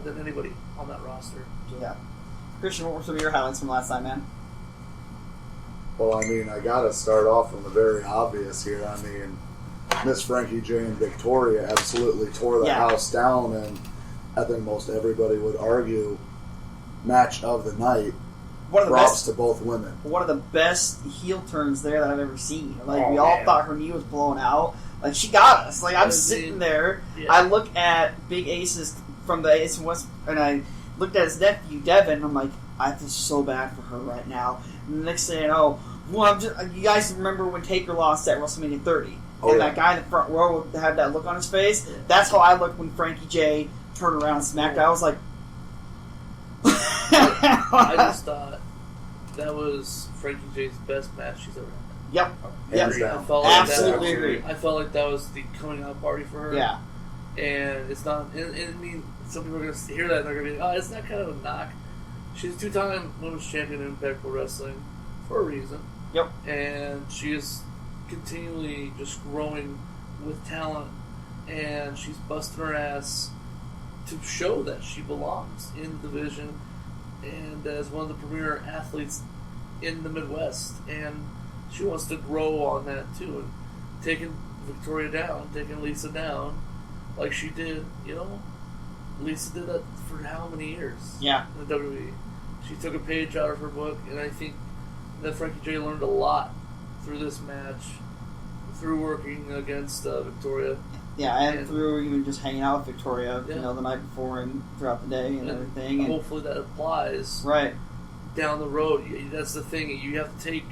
than anybody on that roster. Yeah. Christian, what were some of your highlights from last night, man? Well, I got to start off from the very obvious here. Miss Frankie J and Victoria absolutely tore the house down, and I think most everybody would argue match of the night. Props to both women. One of the best heel turns there that I've ever seen. We all thought her knee was blown out. She got us. I'm sitting there. Yeah. I look at Big Ace's from the Ace and West, and I looked at his nephew Devin. And I'm like, I feel so bad for her right now. And the next thing I know, you guys remember when Taker lost at WrestleMania 30? That guy in the front row had that look on his face. Yeah. That's how I looked when Frankie J turned around and smacked. I was like, I just thought that was Frankie J's best match she's ever had. Yep. Absolutely agree. I felt like that was the coming out party for her. Yeah. And it's not. And some people are going to hear that and they're going to be like, it's not kind of a knock. She's a 2-time women's champion in Impact Pro Wrestling for a reason. Yep. And she is continually just growing with talent, and she's busting her ass to show that she belongs in the division and as one of the premier athletes in the Midwest, and she wants to grow on that too, and taking Victoria down, taking Lisa down like she did. Lisa did that for how many years? Yeah. In the WWE. She took a page out of her book, and I think that Frankie J learned a lot through this match, through working against Victoria. Yeah, and through even just hanging out with Victoria, the night before and throughout the day and everything. And hopefully that applies right down the road. That's the thing. You have to take.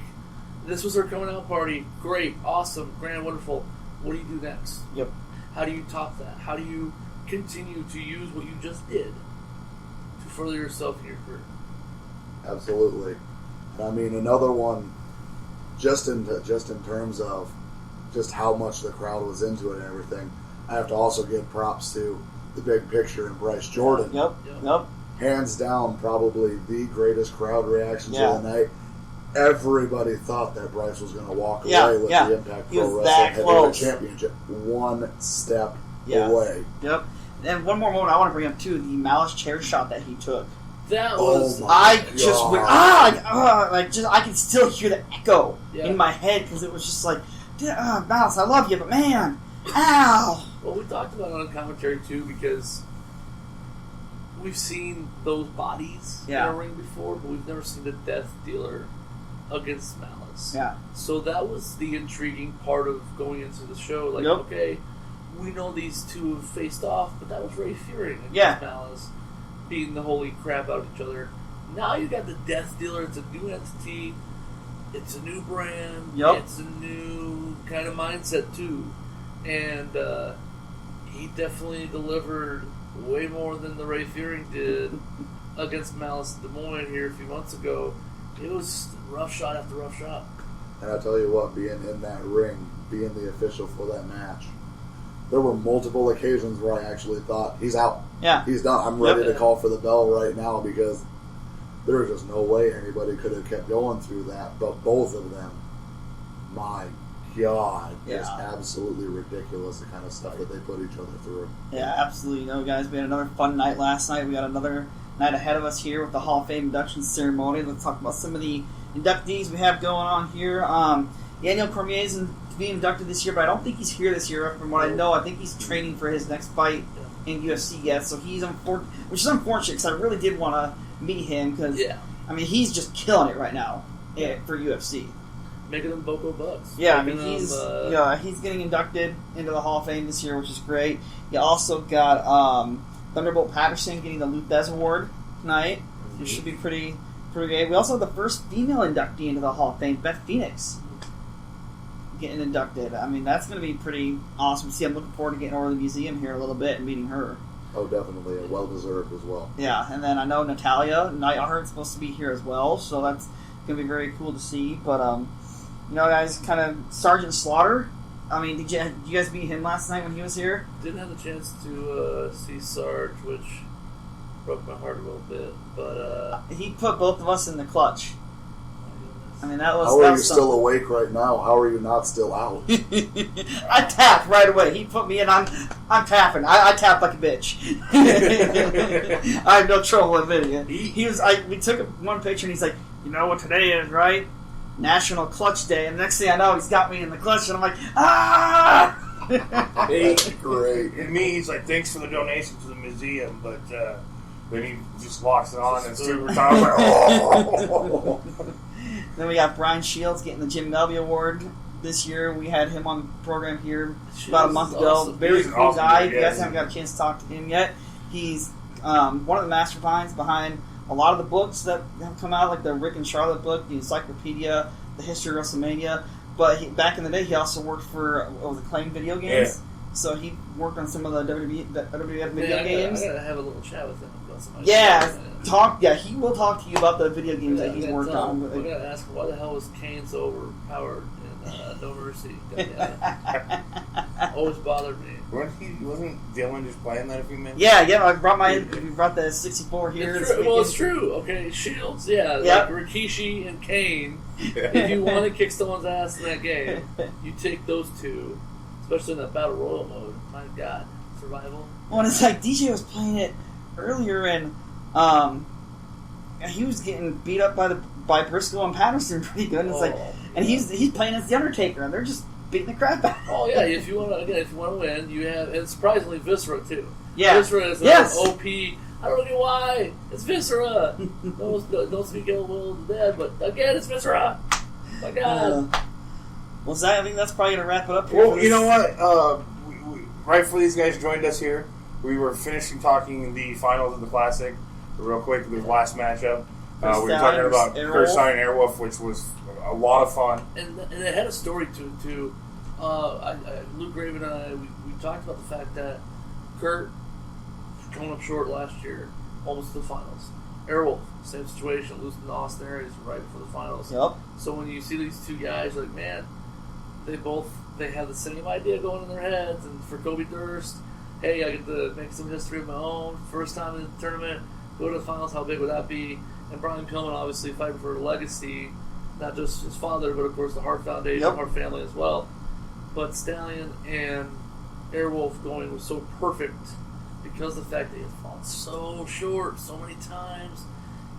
This was her coming out party. Great, awesome, grand, wonderful. What do you do next? Yep. How do you top that? How do you continue to use what you just did to further yourself in your career? Absolutely. Another one, just in terms of just how much the crowd was into it and everything, I have to also give props to the big picture and Bryce Jordan. Yep. Hands down, probably the greatest crowd reactions of the night. everybody thought that Bryce was going to walk away with the Impact Pro Wrestling Heavyweight Championship. One step away. Yep. And one more moment I want to bring up, too, the Malice chair shot that he took. That was... I just went, I can still hear the echo in my head because it was just like, Malice, I love you, but man, ow. Well, we talked about it on commentary, too, because we've seen those bodies in a ring before, but we've never seen the Death Dealer against Malice. Yeah. So that was the intriguing part of going into the show. Like, okay, we know these two have faced off, but that was Ray Fury against Malice, beating the holy crap out of each other. Now you got the Death Dealer. It's a new entity. It's a new brand. It's a new kind of mindset, too. And he definitely delivered way more than the Ray Fury did against Malice Des Moines here a few months ago. It was rough shot after rough shot. And I tell you what, being in that ring, being the official for that match, there were multiple occasions where I actually thought, he's out. Yeah. He's done. I'm ready to call for the bell right now because there was just no way anybody could have kept going through that. But both of them, my God, it's absolutely ridiculous the kind of stuff that they put each other through. Yeah, absolutely. Guys, we had another fun night last night. We got another night ahead of us here with the Hall of Fame induction ceremony. Let's talk about some of the inductees we have going on here. Daniel Cormier is being inducted this year, but I don't think he's here this year. From what I know, I think he's training for his next fight in UFC yet. So he's which is unfortunate because I really did want to meet him because I mean he's just killing it right now for UFC. Making them Boko Bucks. Yeah, I mean he's getting inducted into the Hall of Fame this year, which is great. You also got Thunderbolt Patterson getting the Luthez Award tonight, which should be pretty great. We also have the first female inductee into the Hall of Fame, Beth Phoenix, getting inducted. I mean, that's going to be pretty awesome to see. I'm looking forward to getting over to the museum here a little bit and meeting her. Oh, definitely. Well-deserved as well. Yeah, and then I know Natalia Neidhart's supposed to be here as well, so that's going to be very cool to see. But, guys, kind of Sergeant Slaughter. I mean, did you guys meet him last night when he was here? Didn't have the chance to see Sarge, which broke my heart a little bit. But he put both of us in the clutch. I mean, that was. How are you still awake right now? How are you not still out? I tapped right away. He put me in. I'm tapping. I tapped like a bitch. I have no trouble admitting it. He was. We took one picture, and he's like, "You know what today is, right? National Clutch Day." And the next thing I know, he's got me in the clutch, and I'm like, "Ah!" Great. And me, he's like, "Thanks for the donation to the museum," but then he just locks it on and super tired. Like, oh. Then we got Brian Shields getting the Jim Melby Award this year. We had him on the program here about a month ago. Awesome. Very cool guy. If you guys haven't got a chance to talk to him yet, he's one of the masterminds behind a lot of the books that have come out, like the Rick and Charlotte book, the Encyclopedia, the History of WrestleMania. But back in the day, he also worked for Acclaim Video Games. Yeah. So he worked on some of the WWF video games. I gotta have a little chat with him about some. He will talk to you about the video games that he's worked on. We're gonna ask him why the hell was Kane so overpowered in No Mercy. Always bothered me. Wasn't Dylan just playing that a few minutes? Yeah. I brought the 64 here. It's true. Okay, Shields. Yeah, like Rikishi and Kane. If you want to kick someone's ass in that game, you take those two. Especially in that Battle Royal mode. My God. Survival. Well, it's like DJ was playing it earlier and he was getting beat up by Briscoe and Patterson pretty good. And it's and he's playing as the Undertaker and they're just beating the crap out. Oh yeah, if you want to win, you have, and surprisingly Viscera too. Yeah. Viscera is an OP. I don't know why. It's Viscera. Don't speak ill will of the dead, but again it's Viscera. My God. Well, Zach, I think that's probably going to wrap it up here. Well, you know what? Right before these guys joined us here, we were finishing talking the finals of the Classic real quick, the last matchup. We were talking about Kurt Stein and Airwolf, which was a lot of fun. And it had a story to it, too. Luke Raven and I, we talked about the fact that Kurt coming up short last year, almost to the finals. Airwolf, same situation, losing to Austin Aries right before the finals. Yep. So when you see these two guys, you're like, man, they have the same idea going in their heads. And for Kobe Durst, hey, I get to make some history of my own. First time in the tournament, go to the finals, how big would that be? And Brian Pillman obviously fighting for a legacy. not just his father, but of course the Hart Foundation, Hart family as well. But Stallion and Airwolf going was so perfect because of the fact that he had fallen so short so many times.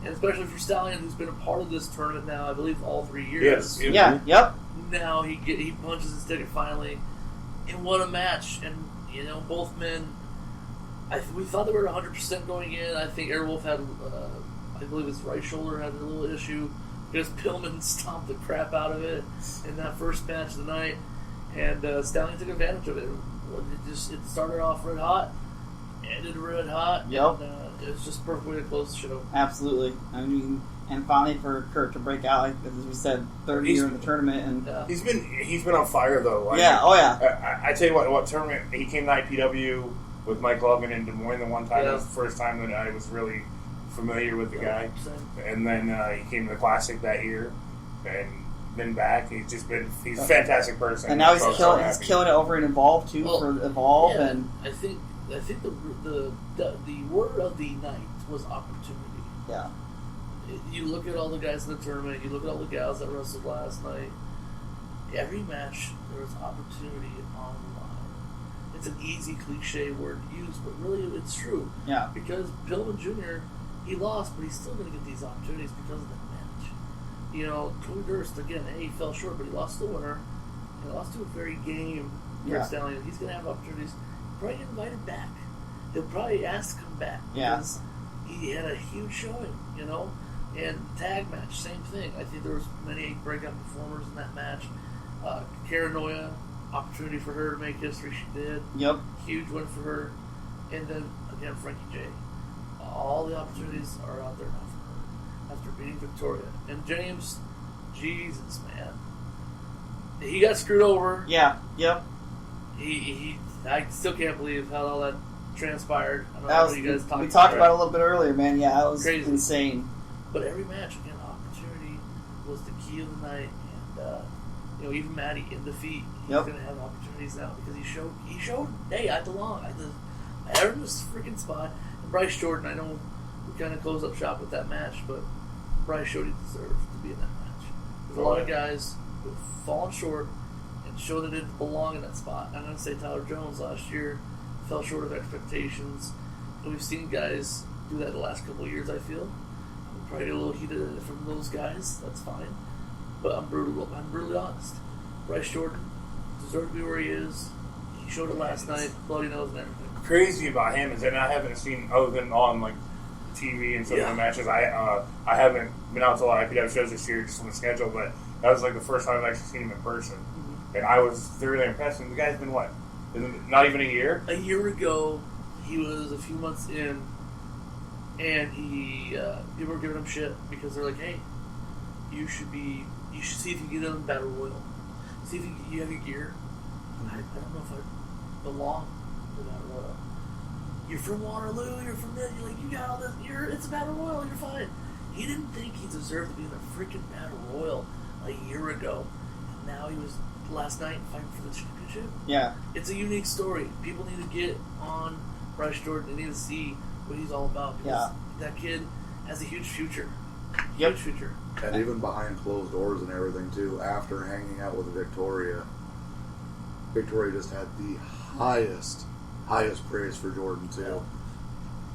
And especially for Stallion, who's been a part of this tournament now, I believe, all 3 years. Yes. Yeah. Yep. Now he punches his ticket finally, and what a match! And both men. We thought they were 100% going in. I think Airwolf had, I believe his right shoulder had a little issue because Pillman stomped the crap out of it in that first match of the night, and Stallion took advantage of it. It started off red hot, ended red hot. Yep. And, it was just a perfect way to close the show. Absolutely. I mean, and finally for Kurt to break out, like as we said, third year in the tournament, and he's been on fire though. I tell you what tournament he came to IPW with Mike Logan in Des Moines the one time. That was the first time that I was really familiar with the guy. And then he came to the Classic that year, and then back. He's a fantastic person. And now he's killing it over in Evolve too for Evolve, and I think the word of the night was opportunity. Yeah. You look at all the guys in the tournament. You look at all the gals that wrestled last night. Every match there was opportunity on the line. It's an easy cliche word to use, but really it's true. Yeah. Because Pillman Jr. he lost, but he's still going to get these opportunities because of that match. Cody Durst again. He fell short, but he lost to the winner. He lost to a very game. Stallion. He's going to have opportunities. Probably get invited back. He'll probably ask to come back because he had a huge showing, And tag match, same thing. I think there was many breakout performers in that match. Karen Noya, opportunity for her to make history. She did. Yep. Huge win for her. And then again, Frankie J. All the opportunities are out there now for her after beating Victoria. And James, Jesus man, he got screwed over. Yeah. Yep. I still can't believe how all that transpired. I don't know what you guys we talked about it a little bit earlier, man. Yeah, that was crazy. Insane. But every match, again, opportunity was the key of the night. And, even Matty in defeat, he's going to have opportunities now because he showed, hey, I belong. I earned this freaking spot. And Bryce Jordan, I know we kind of closed up shop with that match, but Bryce showed he deserved to be in that match. There's a lot of guys who've fallen short and showed they didn't belong in that spot. I'm going to say Tyler Jones last year fell short of expectations. And we've seen guys do that the last couple of years, I feel. I'm probably a little heated from those guys. That's fine. But I'm brutally honest. Bryce Jordan deserved to be where he is. He showed it last night. Bloody nose and everything. Crazy about him is that I haven't seen, other than on TV and some of the matches, I haven't been out to a lot of IPW shows this year just on the schedule, but that was the first time I've actually seen him in person. Mm-hmm. And I was thoroughly impressed. And the guy's been what? Not even a year? A year ago, he was a few months in, and people were giving him shit because they're like, hey, you should see if you can get in Battle Royal. See if you have your gear. I don't know if I belong to Battle Royal. You're from Waterloo, you're from this, you got all this, it's a Battle Royal, you're fine. He didn't think he deserved to be in a freaking Battle Royal a year ago. And now he was last night fighting for the championship. Yeah. It's a unique story. People need to get on Bryce Jordan. They need to see what he's all about. Because that kid has a huge future. Huge future. And even behind closed doors and everything, too, after hanging out with Victoria just had the highest praise for Jordan, too.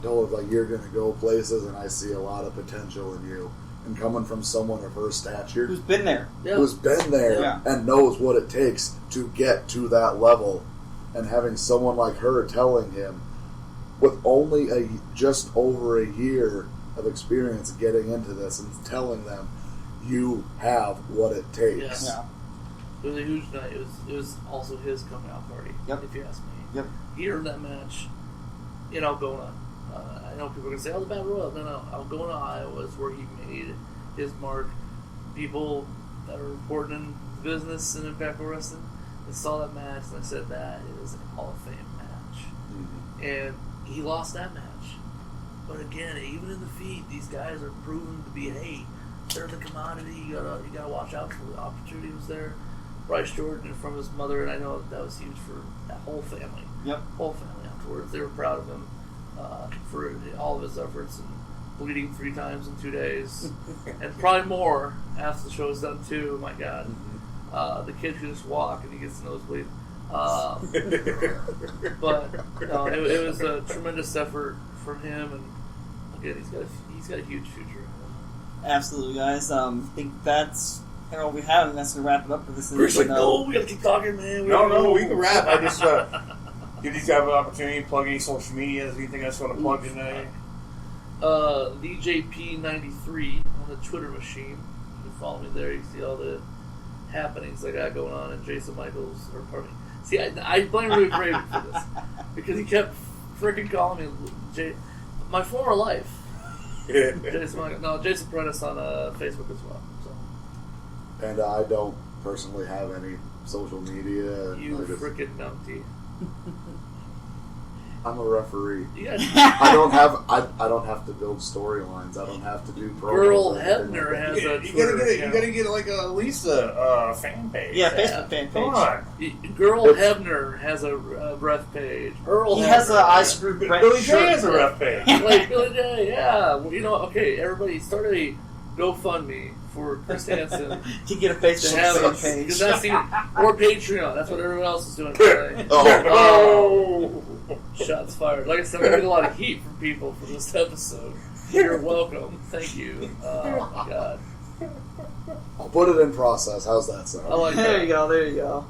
Don't look like you're going to go places, and I see a lot of potential in you. And coming from someone of her stature, who's been there, and knows what it takes to get to that level, and having someone like her telling him, with only just over a year of experience getting into this, and telling them, you have what it takes. Yeah. It was a huge night. It was also his coming out party, if you ask me. Yep. He earned that match in Algona. I know people are going to say, the Battle Royal. No. Algona, Iowa is where he made his mark. People that are important in business and Impact Pro Wrestling, they saw that match and they said that is a Hall of Fame match. Mm-hmm. And he lost that match. But again, even in defeat, these guys are proven to be, hey, they're the commodity. You gotta watch out for the opportunity was there. Bryce Jordan from his mother, and I know that was huge for that whole family. Yep. Whole family afterwards. They were proud of him for all of his efforts, and bleeding 3 times in 2 days, and probably more after the show is done too. My God, the kid can just walk and he gets a nosebleed. But no, it was a tremendous effort from him, and again, he's got a huge future. Absolutely, guys. I think that's all we have, and that's going to wrap it up for this Bruce edition. like, no, we got to keep talking, man. No, we can wrap. I just give these guys an opportunity to plug any social media. Anything else you want to plug today? DJP93 on the Twitter machine. You can follow me there. You see all the happenings I got going on, and Jason Michaels, or pardon me. See, I blame Rick Raven for this because he kept freaking calling me my former life. Jason Michaels. No, Jason Prentice on Facebook as well. So. And I don't personally have any social media. You freaking numpty. I'm a referee. Yes. I don't have to build storylines. I don't have to do programs. Girl Hebner has a Twitter. You gotta get like at least a fan page. Yeah, Facebook fan page. Come on. Girl Hebner has a ref page. He has an I Screw Brett. Billy J has a ref page. Like Billy J, yeah. Well, okay, everybody start a GoFundMe for Chris Hansen to get a Facebook page. Because that's or Patreon. That's what everyone else is doing today. Oh. Shots fired. Like I said, I'm going to get a lot of heat from people from this episode. You're welcome. Thank you. Oh, my God. I'll put it in process. How's that sound? I like that. There you go.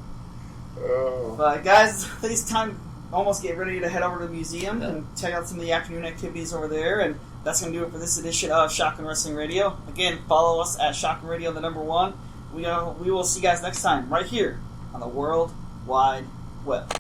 Guys, it's time almost get ready to head over to the museum and check out some of the afternoon activities over there. And that's going to do it for this edition of Shotgun Wrestling Radio. Again, follow us at Shotgun Radio, the number 1. We will see you guys next time right here on the World Wide Web.